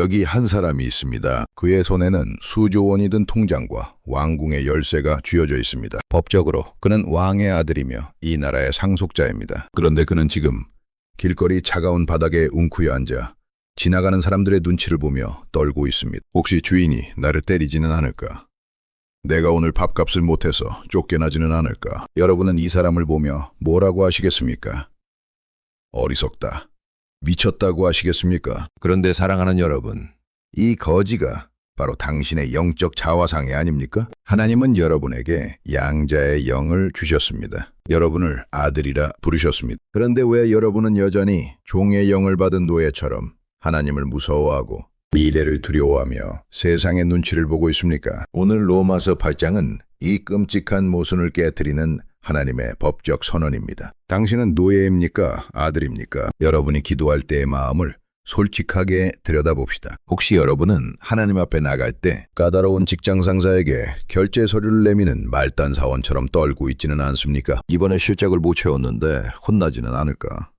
여기 한 사람이 있습니다. 그의 손에는 수조 원이 든 통장과 왕궁의 열쇠가 쥐어져 있습니다. 법적으로 그는 왕의 아들이며 이 나라의 상속자입니다. 그런데 그는 지금 길거리 차가운 바닥에 웅크여 앉아 지나가는 사람들의 눈치를 보며 떨고 있습니다. 혹시 주인이 나를 때리지는 않을까? 내가 오늘 밥값을 못해서 쫓겨나지는 않을까? 여러분은 이 사람을 보며 뭐라고 하시겠습니까? 어리석다. 미쳤다고 하시겠습니까? 그런데 사랑하는 여러분, 이 거지가 바로 당신의 영적 자화상이 아닙니까? 하나님은 여러분에게 양자의 영을 주셨습니다. 여러분을 아들이라 부르셨습니다. 그런데 왜 여러분은 여전히 종의 영을 받은 노예처럼 하나님을 무서워하고 미래를 두려워하며 세상의 눈치를 보고 있습니까? 오늘 로마서 8장은 이 끔찍한 모순을 깨트리는 하나님의 법적 선언입니다. 당신은 노예입니까? 아들입니까? 여러분이 기도할 때의 마음을 솔직하게 들여다봅시다. 혹시 여러분은 하나님 앞에 나갈 때 까다로운 직장 상사에게 결제 서류를 내미는 말단 사원처럼 떨고 있지는 않습니까? 이번에 실적을 못 채웠는데 혼나지는 않을까?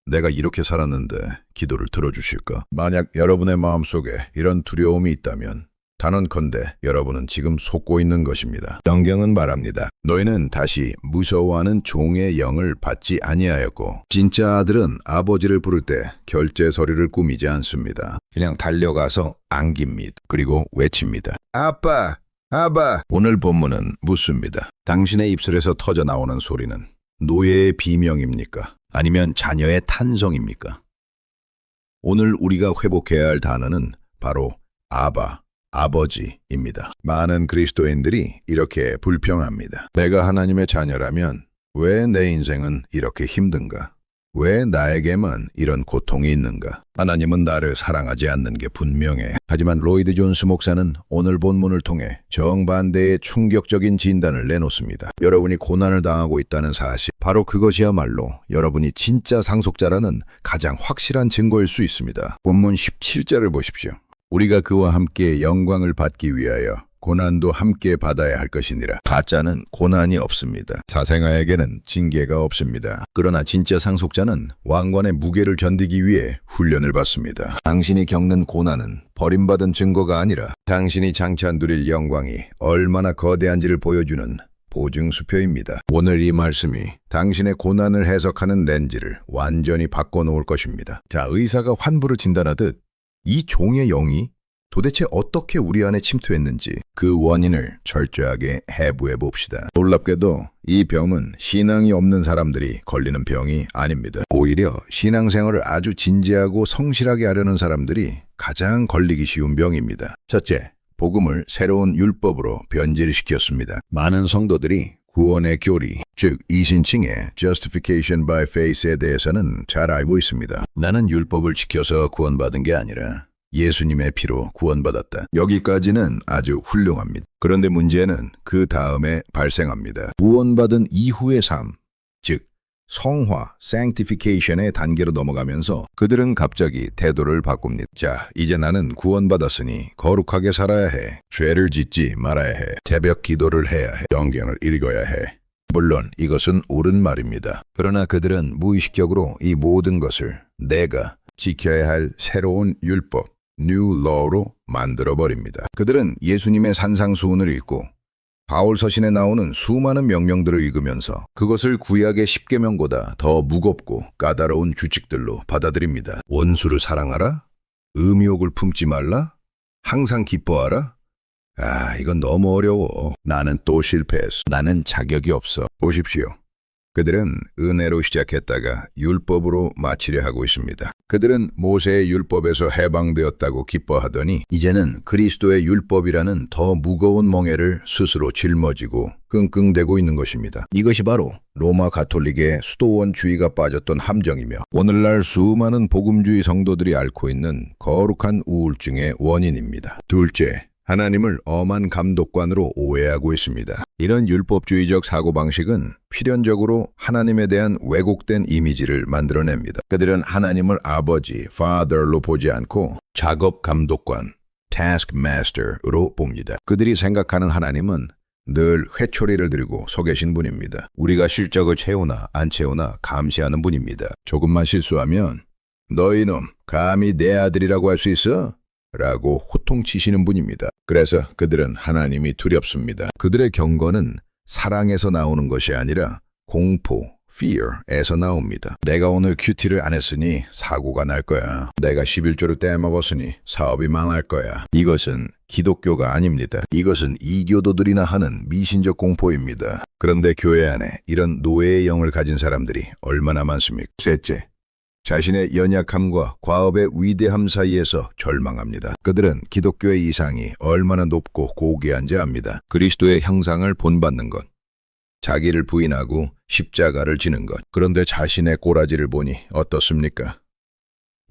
내가 이렇게 살았는데 기도를 들어주실까? 만약 여러분의 마음속에 이런 두려움이 있다면 단언컨대 여러분은 지금 속고 있는 것입니다. 성경은 말합니다. 너희는 다시 무서워하는 종의 영을 받지 아니하였고 진짜 아들은 아버지를 부를 때 결제 서류를 꾸미지 않습니다. 그냥 달려가서 안깁니다. 그리고 외칩니다. 아빠! 아빠! 오늘 본문은 묻습니다. 당신의 입술에서 터져 나오는 소리는 노예의 비명입니까? 아니면 자녀의 탄성입니까? 오늘 우리가 회복해야 할 단어는 바로 아바, 아버지입니다. 많은 그리스도인들이 이렇게 불평합니다. 내가 하나님의 자녀라면 왜 내 인생은 이렇게 힘든가? 왜 나에게만 이런 고통이 있는가? 하나님은 나를 사랑하지 않는 게 분명해. 하지만 로이드 존스 목사는 오늘 본문을 통해 정반대의 충격적인 진단을 내놓습니다. 여러분이 고난을 당하고 있다는 사실, 바로 그것이야말로 여러분이 진짜 상속자라는 가장 확실한 증거일 수 있습니다. 본문 17절을 보십시오. 우리가 그와 함께 영광을 받기 위하여 고난도 함께 받아야 할 것이니라. 가짜는 고난이 없습니다. 사생아에게는 징계가 없습니다. 그러나 진짜 상속자는 왕관의 무게를 견디기 위해 훈련을 받습니다. 당신이 겪는 고난은 버림받은 증거가 아니라 당신이 장차 누릴 영광이 얼마나 거대한지를 보여주는 보증수표입니다. 오늘 이 말씀이 당신의 고난을 해석하는 렌즈를 완전히 바꿔놓을 것입니다. 자, 의사가 환부를 진단하듯 이 종의 영이 도대체 어떻게 우리 안에 침투했는지 그 원인을 철저하게 해부해 봅시다. 놀랍게도 이 병은 신앙이 없는 사람들이 걸리는 병이 아닙니다. 오히려 신앙생활을 아주 진지하고 성실하게 하려는 사람들이 가장 걸리기 쉬운 병입니다. 첫째, 복음을 새로운 율법으로 변질시켰습니다. 많은 성도들이 구원의 교리, 즉 이신칭의 Justification by Faith에 대해서는 잘 알고 있습니다. 나는 율법을 지켜서 구원받은 게 아니라 예수님의 피로 구원받았다. 여기까지는 아주 훌륭합니다. 그런데 문제는 그 다음에 발생합니다. 구원받은 이후의 삶, 즉 성화, sanctification의 단계로 넘어가면서 그들은 갑자기 태도를 바꿉니다. 자, 이제 나는 구원받았으니 거룩하게 살아야 해. 죄를 짓지 말아야 해. 새벽 기도를 해야 해. 성경을 읽어야 해. 물론 이것은 옳은 말입니다. 그러나 그들은 무의식적으로 이 모든 것을 내가 지켜야 할 새로운 율법, New Law로 만들어버립니다. 그들은 예수님의 산상수훈을 읽고 바울 서신에 나오는 수많은 명령들을 읽으면서 그것을 구약의 십계명보다 더 무겁고 까다로운 규칙들로 받아들입니다. 원수를 사랑하라? 음욕을 품지 말라? 항상 기뻐하라? 이건 너무 어려워. 나는 또 실패했어. 나는 자격이 없어. 보십시오. 그들은 은혜로 시작했다가 율법으로 마치려 하고 있습니다. 그들은 모세의 율법에서 해방되었다고 기뻐하더니 이제는 그리스도의 율법이라는 더 무거운 멍에를 스스로 짊어지고 끙끙대고 있는 것입니다. 이것이 바로 로마 가톨릭의 수도원주의가 빠졌던 함정이며 오늘날 수많은 복음주의 성도들이 앓고 있는 거룩한 우울증의 원인입니다. 둘째, 하나님을 엄한 감독관으로 오해하고 있습니다. 이런 율법주의적 사고방식은 필연적으로 하나님에 대한 왜곡된 이미지를 만들어냅니다. 그들은 하나님을 아버지, father로 보지 않고 작업 감독관, taskmaster로 봅니다. 그들이 생각하는 하나님은 늘 회초리를 들고 서 계신 분입니다. 우리가 실적을 채우나 안 채우나 감시하는 분입니다. 조금만 실수하면 너희 놈 감히 내 아들이라고 할 수 있어? 라고 호통치시는 분입니다. 그래서 그들은 하나님이 두렵습니다. 그들의 경건은 사랑에서 나오는 것이 아니라 공포, fear에서 나옵니다. 내가 오늘 큐티를 안 했으니 사고가 날 거야. 내가 11조를 떼먹었으니 사업이 망할 거야. 이것은 기독교가 아닙니다. 이것은 이교도들이나 하는 미신적 공포입니다. 그런데 교회 안에 이런 노예의 영을 가진 사람들이 얼마나 많습니까? 셋째, 자신의 연약함과 과업의 위대함 사이에서 절망합니다. 그들은 기독교의 이상이 얼마나 높고 고귀한지 압니다. 그리스도의 형상을 본받는 것, 자기를 부인하고 십자가를 지는 것. 그런데 자신의 꼬라지를 보니 어떻습니까?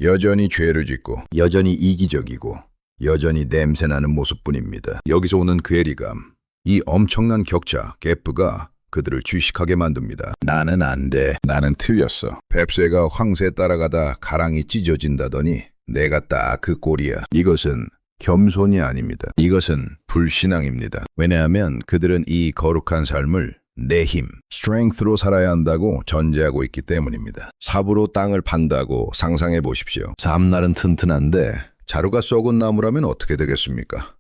여전히 죄를 짓고 여전히 이기적이고 여전히 냄새나는 모습뿐입니다. 여기서 오는 괴리감, 이 엄청난 격차, 갭프가 그들을 주식하게 만듭니다. 나는 안 돼. 나는 틀렸어. 뱁새가 황새 따라가다 가랑이 찢어진다더니 내가 딱 그 꼴이야. 이것은 겸손이 아닙니다. 이것은 불신앙입니다. 왜냐하면 그들은 이 거룩한 삶을 내 힘, strength로 살아야 한다고 전제하고 있기 때문입니다. 삽으로 땅을 판다고 상상해 보십시오. 삼날은 튼튼한데 자루가 썩은 나무라면 어떻게 되겠습니까?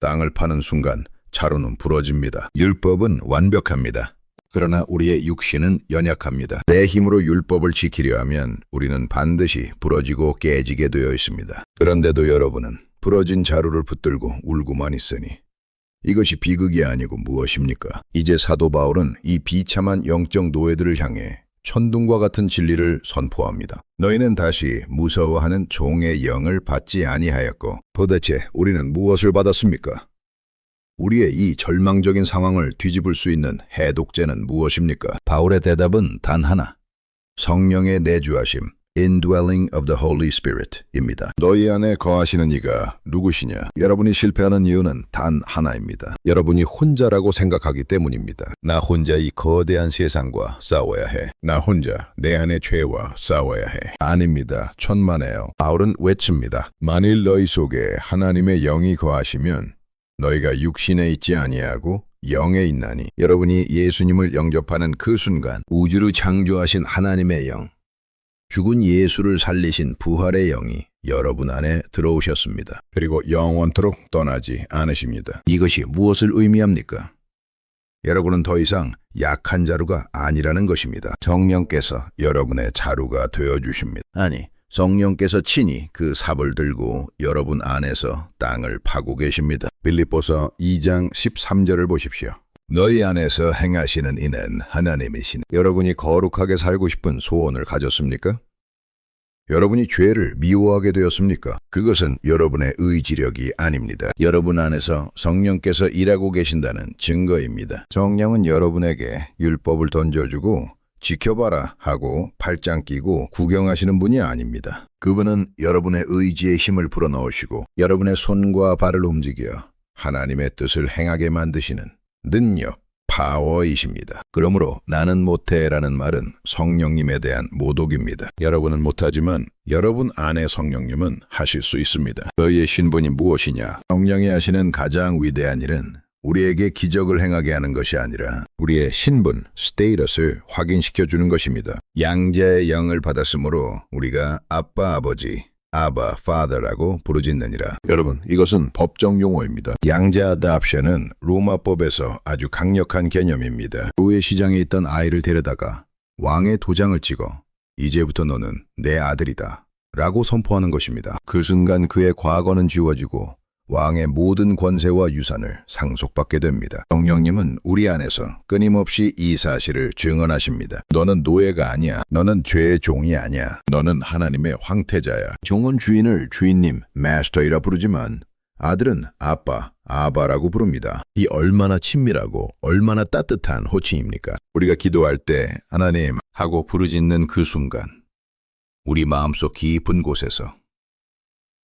땅을 파는 순간 자루는 부러집니다. 율법은 완벽합니다. 그러나 우리의 육신은 연약합니다. 내 힘으로 율법을 지키려 하면 우리는 반드시 부러지고 깨지게 되어 있습니다. 그런데도 여러분은 부러진 자루를 붙들고 울고만 있으니 이것이 비극이 아니고 무엇입니까? 이제 사도 바울은 이 비참한 영적 노예들을 향해 천둥과 같은 진리를 선포합니다. 너희는 다시 무서워하는 종의 영을 받지 아니하였고 도대체 우리는 무엇을 받았습니까? 우리의 이 절망적인 상황을 뒤집을 수 있는 해독제는 무엇입니까? 바울의 대답은 단 하나, 성령의 내주하심, indwelling of the Holy Spirit입니다. 너희 안에 거하시는 이가 누구시냐? 여러분이 실패하는 이유는 단 하나입니다. 여러분이 혼자라고 생각하기 때문입니다. 나 혼자 이 거대한 세상과 싸워야 해. 나 혼자 내 안의 죄와 싸워야 해. 아닙니다. 천만에요. 바울은 외칩니다. 만일 너희 속에 하나님의 영이 거하시면 너희가 육신에 있지 아니하고 영에 있나니. 여러분이 예수님을 영접하는 그 순간 우주를 창조하신 하나님의 영, 죽은 예수를 살리신 부활의 영이 여러분 안에 들어오셨습니다. 그리고 영원토록 떠나지 않으십니다. 이것이 무엇을 의미합니까? 여러분은 더 이상 약한 자루가 아니라는 것입니다. 성령께서 여러분의 자루가 되어주십니다. 아니, 성령께서 친히 그 삽을 들고 여러분 안에서 땅을 파고 계십니다. 빌립보서 2장 13절을 보십시오. 너희 안에서 행하시는 이는 하나님이시니. 여러분이 거룩하게 살고 싶은 소원을 가졌습니까? 여러분이 죄를 미워하게 되었습니까? 그것은 여러분의 의지력이 아닙니다. 여러분 안에서 성령께서 일하고 계신다는 증거입니다. 성령은 여러분에게 율법을 던져주고 지켜봐라 하고 팔짱 끼고 구경하시는 분이 아닙니다. 그분은 여러분의 의지의 힘을 불어넣으시고 여러분의 손과 발을 움직여 하나님의 뜻을 행하게 만드시는 능력, 파워이십니다. 그러므로 나는 못해라는 말은 성령님에 대한 모독입니다. 여러분은 못하지만 여러분 안에 성령님은 하실 수 있습니다. 너희의 신분이 무엇이냐? 성령이 하시는 가장 위대한 일은 우리에게 기적을 행하게 하는 것이 아니라 우리의 신분, 스테이터스를 확인시켜주는 것입니다. 양자의 영을 받았으므로 우리가 아빠, 아버지, 아바, father라고 부르짖느니라. 여러분, 이것은 법정 용어입니다. 양자 adoption은 로마법에서 아주 강력한 개념입니다. 교회 시장에 있던 아이를 데려다가 왕의 도장을 찍어 이제부터 너는 내 아들이다 라고 선포하는 것입니다. 그 순간 그의 과거는 지워지고 왕의 모든 권세와 유산을 상속받게 됩니다. 성령님은 우리 안에서 끊임없이 이 사실을 증언하십니다. 너는 노예가 아니야. 너는 죄의 종이 아니야. 너는 하나님의 황태자야. 종은 주인을 주인님, 마스터이라 부르지만 아들은 아빠, 아바라고 부릅니다. 이 얼마나 친밀하고 얼마나 따뜻한 호칭입니까? 우리가 기도할 때 하나님 하고 부르짖는 그 순간 우리 마음속 깊은 곳에서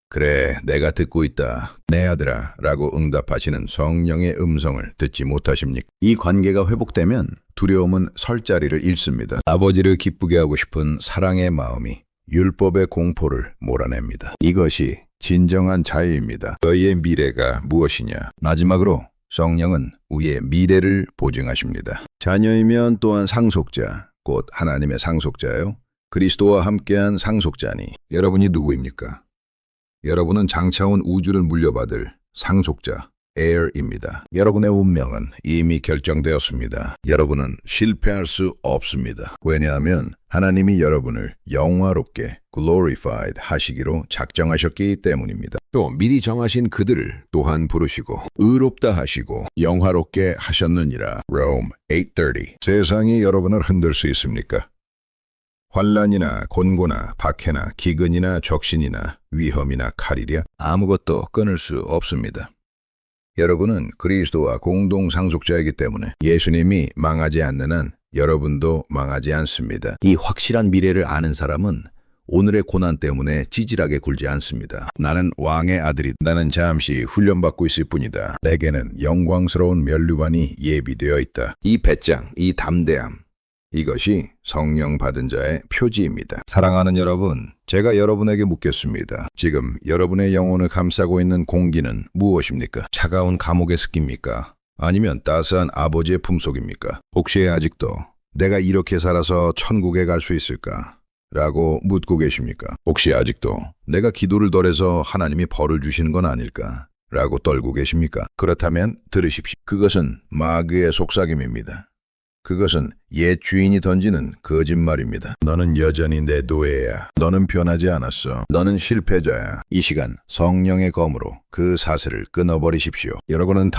그래, 내가 듣고 있다. 내 아들아 라고 응답하시는 성령의 음성을 듣지 못하십니까? 이 관계가 회복되면 두려움은 설 자리를 잃습니다. 아버지를 기쁘게 하고 싶은 사랑의 마음이 율법의 공포를 몰아냅니다. 이것이 진정한 자유입니다. 너희의 미래가 무엇이냐? 마지막으로 성령은 우리의 미래를 보증하십니다. 자녀이면 또한 상속자, 곧 하나님의 상속자요. 그리스도와 함께한 상속자니 여러분이 누구입니까? 여러분은 장차온 우주를 물려받을 상속자, heir입니다. 여러분의 운명은 이미 결정되었습니다. 여러분은 실패할 수 없습니다. 왜냐하면 하나님이 여러분을 영화롭게 glorified 하시기로 작정하셨기 때문입니다. 또 미리 정하신 그들을 또한 부르시고 의롭다 하시고 영화롭게 하셨느니라. Rome 8:30. 세상이 여러분을 흔들 수 있습니까? 환란이나 곤고나 박해나 기근이나 적신이나 위험이나 칼이랴 아무것도 끊을 수 없습니다. 여러분은 그리스도와 공동 상속자이기 때문에 예수님이 망하지 않는 한 여러분도 망하지 않습니다. 이 확실한 미래를 아는 사람은 오늘의 고난 때문에 찌질하게 굴지 않습니다. 나는 왕의 아들이 나는 잠시 훈련받고 있을 뿐이다. 내게는 영광스러운 면류관이 예비되어 있다. 이 배짱, 이 담대함, 이것이 성령 받은 자의 표지입니다. 사랑하는 여러분, 제가 여러분에게 묻겠습니다. 지금 여러분의 영혼을 감싸고 있는 공기는 무엇입니까? 차가운 감옥의 습기입니까? 아니면 따스한 아버지의 품속입니까? 혹시 아직도 내가 이렇게 살아서 천국에 갈 수 있을까? 라고 묻고 계십니까? 혹시 아직도 내가 기도를 덜해서 하나님이 벌을 주시는 건 아닐까? 라고 떨고 계십니까? 그렇다면 들으십시오. 그것은 마귀의 속삭임입니다. 그것은 옛 주인이 던지는 거짓말입니다. 너는 여전히 내 노예야. 너는 변하지 않았어. 너는 실패자야. 이 시간 성령의 검으로 그 사슬을 끊어버리십시오. 여러분은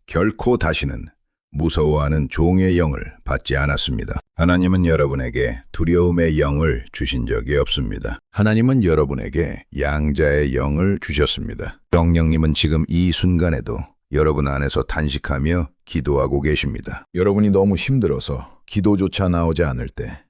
결코 다시는 무서워하는 종의 영을 받지 않았습니다. 하나님은 여러분에게 두려움의 영을 주신 적이 없습니다. 하나님은 여러분에게 양자의 영을 주셨습니다. 성령님은 지금 이 순간에도 여러분 안에서 단식하며 기도하고 계십니다. 여러분이 너무 힘들어서 기도조차 나오지 않을 때,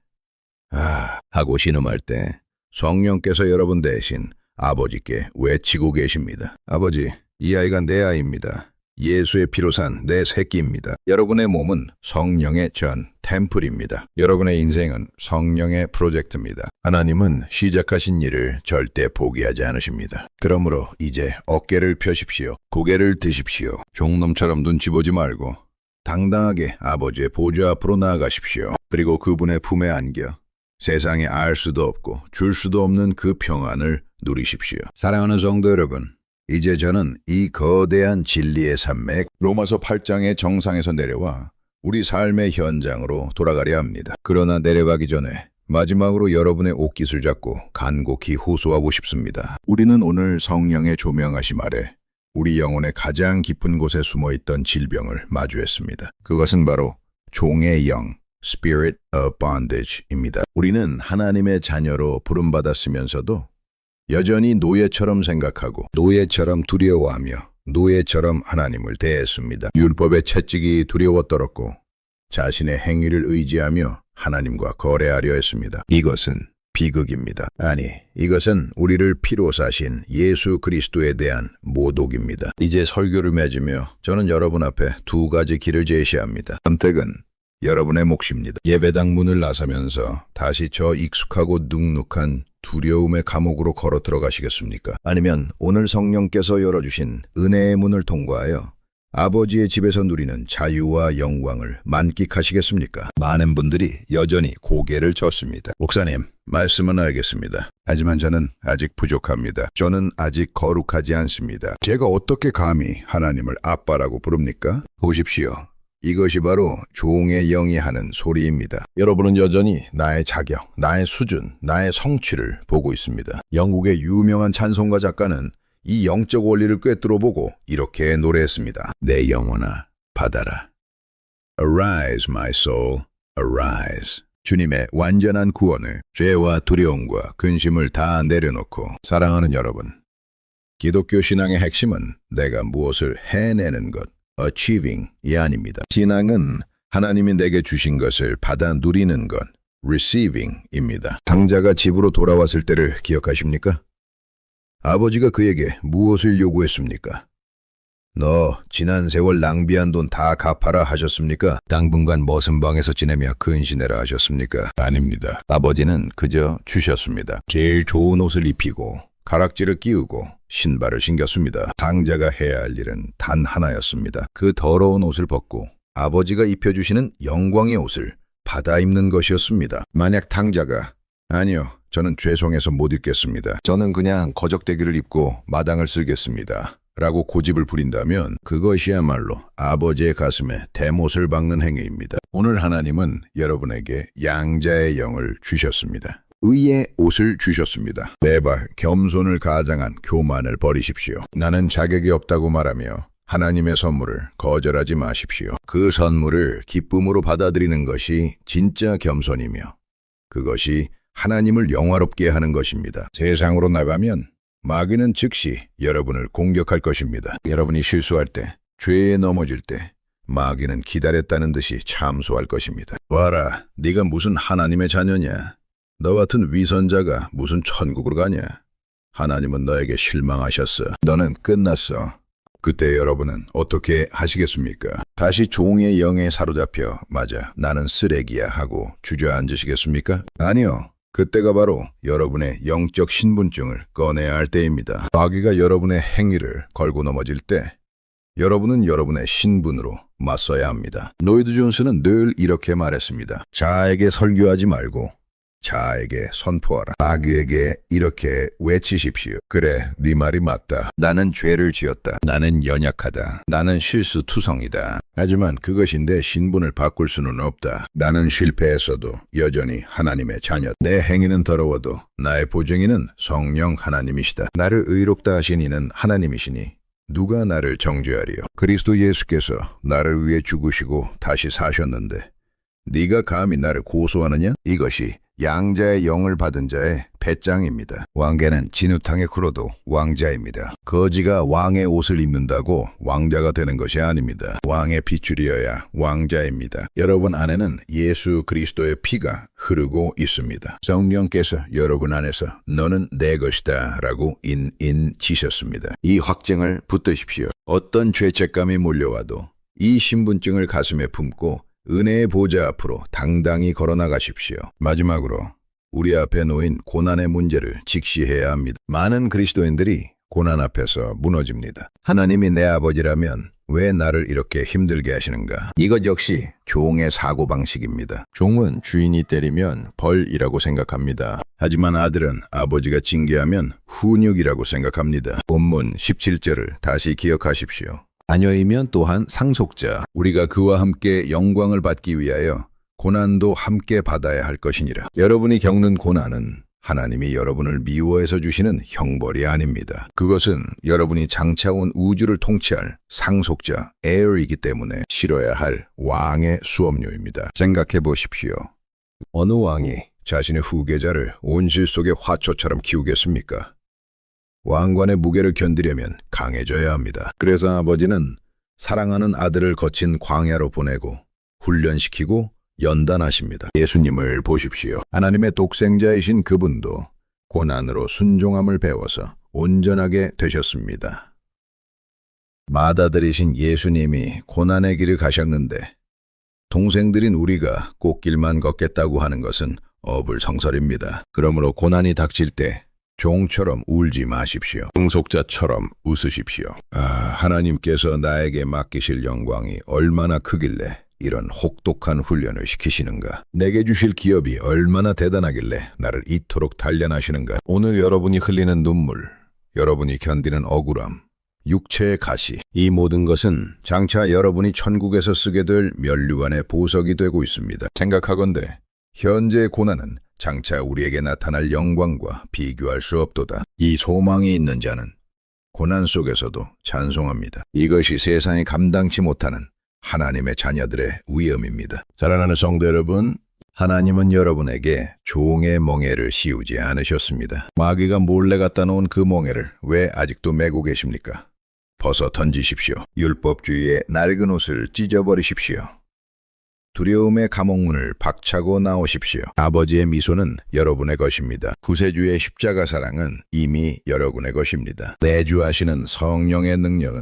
하고 신음할 때 성령께서 여러분 대신 아버지께 외치고 계십니다. 아버지, 이 아이가 내 아이입니다. 예수의 피로 산 내 새끼입니다. 여러분의 몸은 성령의 전 템플입니다. 여러분의 인생은 성령의 프로젝트입니다. 하나님은 시작하신 일을 절대 포기하지 않으십니다. 그러므로 이제 어깨를 펴십시오. 고개를 드십시오. 종놈처럼 눈치 보지 말고 당당하게 아버지의 보좌 앞으로 나아가십시오. 그리고 그분의 품에 안겨 세상에 알 수도 없고 줄 수도 없는 그 평안을 누리십시오. 사랑하는 성도 여러분, 이제 저는 이 거대한 진리의 산맥 로마서 8장의 정상에서 내려와 우리 삶의 현장으로 돌아가려 합니다. 그러나 내려가기 전에 마지막으로 여러분의 옷깃을 잡고 간곡히 호소하고 싶습니다. 우리는 오늘 성령의 조명하심 아래 우리 영혼의 가장 깊은 곳에 숨어있던 질병을 마주했습니다. 그것은 바로 종의 영, Spirit of Bondage입니다. 우리는 하나님의 자녀로 부름받았으면서도 여전히 노예처럼 생각하고 노예처럼 두려워하며 노예처럼 하나님을 대했습니다. 율법의 채찍이 두려워 떨었고 자신의 행위를 의지하며 하나님과 거래하려 했습니다. 이것은 비극입니다. 아니, 이것은 우리를 피로 사신 예수 그리스도에 대한 모독입니다. 이제 설교를 맺으며 저는 여러분 앞에 두 가지 길을 제시합니다. 선택은 여러분의 몫입니다. 예배당 문을 나서면서 다시 저 익숙하고 눅눅한 두려움의 감옥으로 걸어 들어가시겠습니까? 아니면 오늘 성령께서 열어주신 은혜의 문을 통과하여 아버지의 집에서 누리는 자유와 영광을 만끽하시겠습니까? 많은 분들이 여전히 고개를 젓습니다. 목사님, 말씀은 알겠습니다. 하지만 저는 아직 부족합니다. 저는 아직 거룩하지 않습니다. 제가 어떻게 감히 하나님을 아빠라고 부릅니까? 보십시오. 이것이 바로 종의 영이 하는 소리입니다. 여러분은 여전히 나의 자격, 나의 수준, 나의 성취를 보고 있습니다. 영국의 유명한 찬송가 작가는 이 영적 원리를 꿰뚫어보고 이렇게 노래했습니다. 내 영혼아, 받아라. Arise, my soul, arise. 주님의 완전한 구원을 죄와 두려움과 근심을 다 내려놓고 사랑하는 여러분, 기독교 신앙의 핵심은 내가 무엇을 해내는 것, achieving이 아닙니다. 신앙은 하나님이 내게 주신 것을 받아 누리는 것, receiving입니다. 당자가 집으로 돌아왔을 때를 기억하십니까? 아버지가 그에게 무엇을 요구했습니까? 너 지난 세월 낭비한 돈 다 갚아라 하셨습니까? 당분간 머슴 방에서 지내며 근신해라 하셨습니까? 아닙니다. 아버지는 그저 주셨습니다. 제일 좋은 옷을 입히고 가락지를 끼우고 신발을 신겼습니다. 당자가 해야 할 일은 단 하나였습니다. 그 더러운 옷을 벗고 아버지가 입혀주시는 영광의 옷을 받아 입는 것이었습니다. 만약 당자가 아니요, 저는 죄송해서 못 읽겠습니다. 저는 그냥 거적대기를 입고 마당을 쓸겠습니다. 라고 고집을 부린다면 그것이야말로 아버지의 가슴에 대못을 박는 행위입니다. 오늘 하나님은 여러분에게 양자의 영을 주셨습니다. 의의 옷을 주셨습니다. 매발 겸손을 가장한 교만을 버리십시오. 나는 자격이 없다고 말하며 하나님의 선물을 거절하지 마십시오. 그 선물을 기쁨으로 받아들이는 것이 진짜 겸손이며 그것이 하나님을 영화롭게 하는 것입니다. 세상으로 나가면 마귀는 즉시 여러분을 공격할 것입니다. 여러분이 실수할 때, 죄에 넘어질 때 마귀는 기다렸다는 듯이 참소할 것입니다. 봐라, 네가 무슨 하나님의 자녀냐? 너 같은 위선자가 무슨 천국으로 가냐? 하나님은 너에게 실망하셨어. 너는 끝났어. 그때 여러분은 어떻게 하시겠습니까? 다시 종의 영에 사로잡혀 맞아, 나는 쓰레기야 하고 주저앉으시겠습니까? 아니요. 그때가 바로 여러분의 영적 신분증을 꺼내야 할 때입니다. 마귀가 여러분의 행위를 걸고 넘어질 때 여러분은 여러분의 신분으로 맞서야 합니다. 노이드 존스는 늘 이렇게 말했습니다. 자아에게 설교하지 말고 자아에게 선포하라. 마귀에게 이렇게 외치십시오. 그래, 네 말이 맞다. 나는 죄를 지었다. 나는 연약하다. 나는 실수투성이다. 하지만 그것이 내 신분을 바꿀 수는 없다. 나는 실패했어도 여전히 하나님의 자녀. 내 행위는 더러워도 나의 보증인은 성령 하나님이시다. 나를 의롭다 하신 이는 하나님이시니 누가 나를 정죄하리요? 그리스도 예수께서 나를 위해 죽으시고 다시 사셨는데 네가 감히 나를 고소하느냐? 이것이 양자의 영을 받은 자의 배짱입니다. 왕개는 진우탕에 굴어도 왕자입니다. 거지가 왕의 옷을 입는다고 왕자가 되는 것이 아닙니다. 왕의 핏줄이어야 왕자입니다. 여러분 안에는 예수 그리스도의 피가 흐르고 있습니다. 성령께서 여러분 안에서 너는 내 것이다 라고 인치셨습니다. 이 확증을 붙드십시오. 어떤 죄책감이 몰려와도 이 신분증을 가슴에 품고 은혜의 보좌 앞으로 당당히 걸어나가십시오. 마지막으로 우리 앞에 놓인 고난의 문제를 직시해야 합니다. 많은 그리스도인들이 고난 앞에서 무너집니다. 하나님이 내 아버지라면 왜 나를 이렇게 힘들게 하시는가? 이것 역시 종의 사고방식입니다. 종은 주인이 때리면 벌이라고 생각합니다. 하지만 아들은 아버지가 징계하면 훈육이라고 생각합니다. 본문 17절을 다시 기억하십시오. 자녀이면 또한 상속자, 우리가 그와 함께 영광을 받기 위하여 고난도 함께 받아야 할 것이니라. 여러분이 겪는 고난은 하나님이 여러분을 미워해서 주시는 형벌이 아닙니다. 그것은 여러분이 장차온 우주를 통치할 상속자, heir이기 때문에 치러야 할 왕의 수업료입니다. 생각해 보십시오. 어느 왕이 자신의 후계자를 온실 속의 화초처럼 키우겠습니까? 왕관의 무게를 견디려면 강해져야 합니다. 그래서 아버지는 사랑하는 아들을 거친 광야로 보내고 훈련시키고 연단하십니다. 예수님을 보십시오. 하나님의 독생자이신 그분도 고난으로 순종함을 배워서 온전하게 되셨습니다. 맏아들이신 예수님이 고난의 길을 가셨는데 동생들인 우리가 꽃길만 걷겠다고 하는 것은 어불성설입니다. 그러므로 고난이 닥칠 때 종처럼 울지 마십시오. 상속자처럼 웃으십시오. 하나님께서 나에게 맡기실 영광이 얼마나 크길래 이런 혹독한 훈련을 시키시는가? 내게 주실 기업이 얼마나 대단하길래 나를 이토록 단련하시는가? 오늘 여러분이 흘리는 눈물, 여러분이 견디는 억울함, 육체의 가시, 이 모든 것은 장차 여러분이 천국에서 쓰게 될 면류관의 보석이 되고 있습니다. 생각하건대 현재의 고난은 장차 우리에게 나타날 영광과 비교할 수 없도다. 이 소망이 있는 자는 고난 속에서도 찬송합니다. 이것이 세상이 감당치 못하는 하나님의 자녀들의 위엄입니다. 사랑하는 성도 여러분, 하나님은 여러분에게 종의 멍에를 씌우지 않으셨습니다. 마귀가 몰래 갖다 놓은 그 멍에를 왜 아직도 메고 계십니까? 벗어 던지십시오. 율법주의의 낡은 옷을 찢어버리십시오. 두려움의 감옥문을 박차고 나오십시오. 아버지의 미소는 여러분의 것입니다. 구세주의 십자가 사랑은 이미 여러분의 것입니다. 내주하시는 성령의 능력은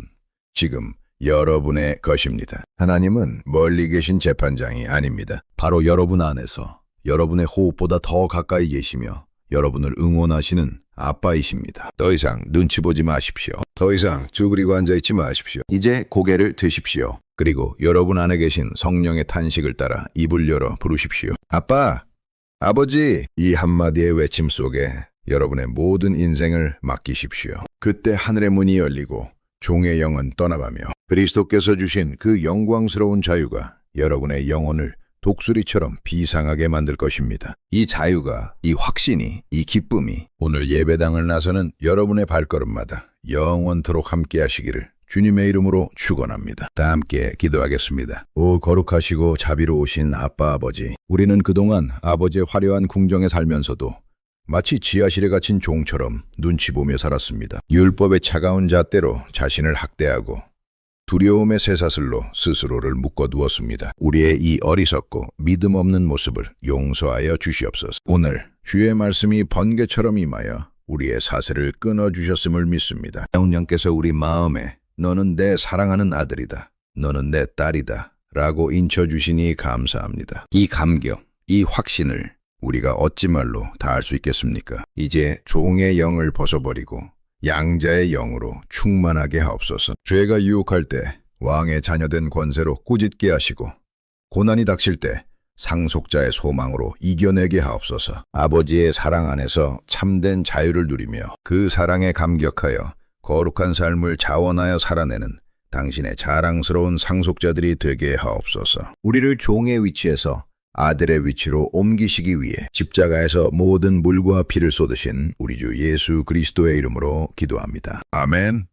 지금 여러분의 것입니다. 하나님은 멀리 계신 재판장이 아닙니다. 바로 여러분 안에서 여러분의 호흡보다 더 가까이 계시며 여러분을 응원하시는 아빠이십니다. 더 이상 눈치 보지 마십시오. 더 이상 쭈그리고 앉아있지 마십시오. 이제 고개를 드십시오. 그리고 여러분 안에 계신 성령의 탄식을 따라 입을 열어 부르십시오. 아빠! 아버지, 이 한마디의 외침 속에 여러분의 모든 인생을 맡기십시오. 그때 하늘의 문이 열리고 종의 영은 떠나가며 그리스도께서 주신 그 영광스러운 자유가 여러분의 영혼을 독수리처럼 비상하게 만들 것입니다. 이 자유가, 이 확신이, 이 기쁨이 오늘 예배당을 나서는 여러분의 발걸음마다 영원토록 함께 하시기를 주님의 이름으로 축원합니다. 다 함께 기도하겠습니다. 오 거룩하시고 자비로우신 아빠 아버지, 우리는 그동안 아버지의 화려한 궁정에 살면서도 마치 지하실에 갇힌 종처럼 눈치 보며 살았습니다. 율법의 차가운 잣대로 자신을 학대하고 두려움의 쇠사슬로 스스로를 묶어두었습니다. 우리의 이 어리석고 믿음 없는 모습을 용서하여 주시옵소서. 오늘 주의 말씀이 번개처럼 임하여 우리의 사슬을 끊어주셨음을 믿습니다. 성령께서 우리 마음에 너는 내 사랑하는 아들이다, 너는 내 딸이다 라고 인쳐주시니 감사합니다. 이 감격, 이 확신을 우리가 어찌 말로 다할 수 있겠습니까? 이제 종의 영을 벗어버리고 양자의 영으로 충만하게 하옵소서. 죄가 유혹할 때 왕의 자녀된 권세로 꾸짖게 하시고 고난이 닥칠 때 상속자의 소망으로 이겨내게 하옵소서. 아버지의 사랑 안에서 참된 자유를 누리며 그 사랑에 감격하여 거룩한 삶을 자원하여 살아내는 당신의 자랑스러운 상속자들이 되게 하옵소서. 우리를 종의 위치에서 아들의 위치로 옮기시기 위해 십자가에서 모든 물과 피를 쏟으신 우리 주 예수 그리스도의 이름으로 기도합니다. 아멘.